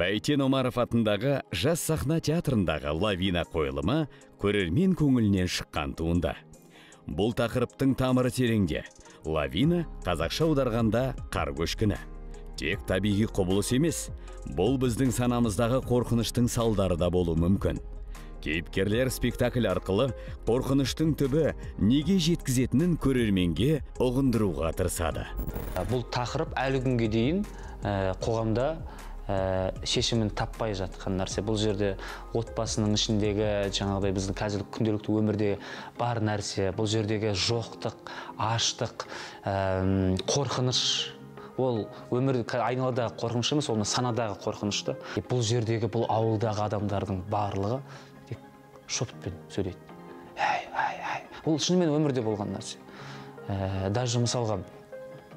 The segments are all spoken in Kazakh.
Бәйтен Омаров атындағы жас сахна театрындағы «Лавина» қойылымы көрермен көңілінен шыққан туынды. Бұл тақырыптың тамыры тереңде. Лавина қазақша аударғанда қар көшкіні. Тек табиғи құбылыс емес, бұл біздің санамыздағы қорқыныштың салдары да болуы мүмкін. Кейіпкерлер спектакль арқылы қорқыныштың түбі неге жеткізетінін көрерменге ұғындыруға тырысады. Бұл тақырып әлі күнге дейін қоғамда шешімін таппай жатқан нәрсе. Бұл жерде отбасының ішіндегі жаңағыдай біздің қазіргі күнделікті өмірде бар нәрсе, бұл жердегі жоқтық, аштық, қорқыныш. Ол өмірде айналадағы қорқыныш емес, оны санадағы қорқынышты. Бұл жердегі, бұл ауылдағы адамдардың барлығы тек шепотпен сөйлейді. Бұл шынымен өмірде болған нәрсе. Даже мысалға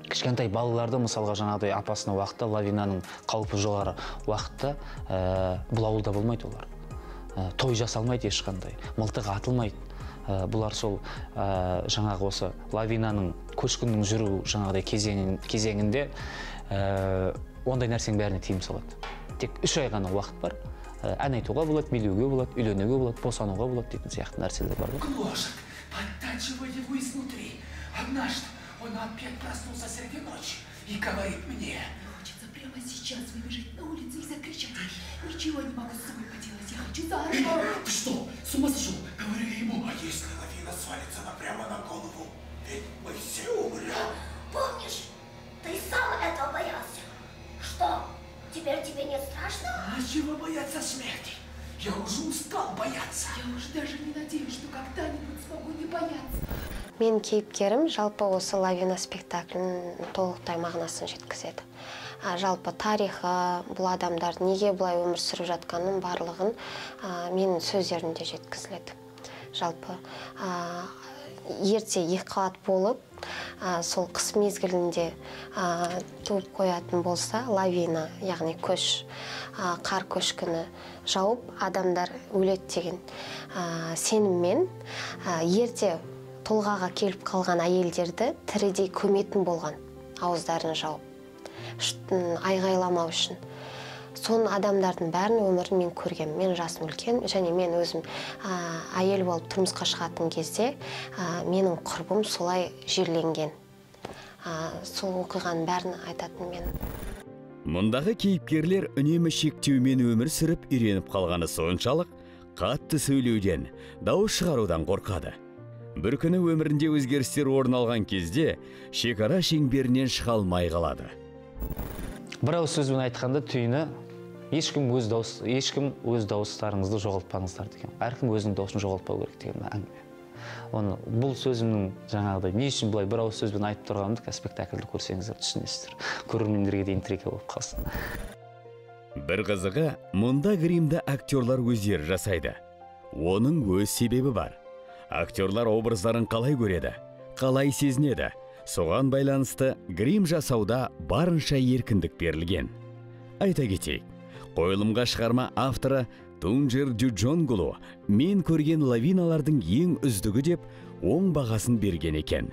кішкентай балаларды мысалға жаңағыдай апасына уақытта, лавинаның қаупі жоғары уақытта бұл ауылда болмайды олар. Той жасалмайды ешқандай, мылтық атылмайды. Бұлар сол жаңағы осы лавинаның көшкіннің жүру жаңағыдай кезеңінде ондай нәрсенің бәріне тыйым салады. Тек 3 ай ғана уақыт бар. Ән айтуға болады, билеуге болады, үйленуге болады, босануға болады дейтін сияқты нәрселер бар. Гложек, подтачивай его изнутри. Однажды он опять проснулся среди ночи и говорит мне: хочется прямо сейчас выбежать на улицу и закричать: ничего не могу с собой поделать, я хочу заорать. Ты что, с ума сошел? Говорю я ему: а если лавина свалится нам прямо на голову, ведь мы все умрем. Помнишь, ты сам этого боялся. Что, теперь тебе не страшно? А чего бояться смерти? Я уже устал бояться. Я уже даже не надеюсь, что когда-нибудь смогу не бояться. Мен кейіпкерім жалпы осы «Лавина» спектаклінің толықтай мағынасын жеткізеді. Жалпы тарихы, бұл адамдар неге бұлай өмір сүріп жатқанын барлығын менің сөздерімде жеткізіледі. Жалпы ерте екіқабат болып, сол қыс мезгілінде туып қоятын болса, лавина, яғни көш, қар көшкіні жауып, адамдар өледі деген сеніммен ерте толғаға келіп қалған әйелдерді тірідей көметін болған, ауыздарын жауып, айғайламау үшін. Соның адамдардың бәрін өмірін мен көргем. Мен жасым үлкен, және мен өзім әйел болып тұрмысқа шығатын кезде менің құрбым солай жерленген. Сол оқиғаның бәрін айтатын мен. Мұндағы кейіпкерлер үнемі шектеумен өмір сүріп үйреніп қалғаны соншалық, қатты сөйлеуден, дауыс шығарудан қорқады. Бір күні өмірінде өзгерістер орын алған кезде шекара шеңберінен шыға алмай қалады. Бір ауыз сөзбен айтқанда түйіні: ешкім өз дауыстарыңызды жоғалтпаңыздар деген. Әркім өзінің дауысын жоғалтпау керек деген әңгіме. Бұл сөзімнің жаңағыдай не үшін бұлай бір ауыз сөзбен айтып тұрғанымды спектакльді көрсеңіздер түсінесіздер. Көрермендерге де интрига болып қалсын. Бір қызығы, мұнда гримді актерлар өздері жасайды. Оның өз себебі бар. Актерлар образдарын қалай көреді, қалай сезінеді. Соған байланысты грим жасауда барынша еркіндік берілген. Айта кетейік, қойылымға шығарма авторы Тунджер Дюджонгулу мен көрген лавиналардың ең үздігі деп оң бағасын берген екен.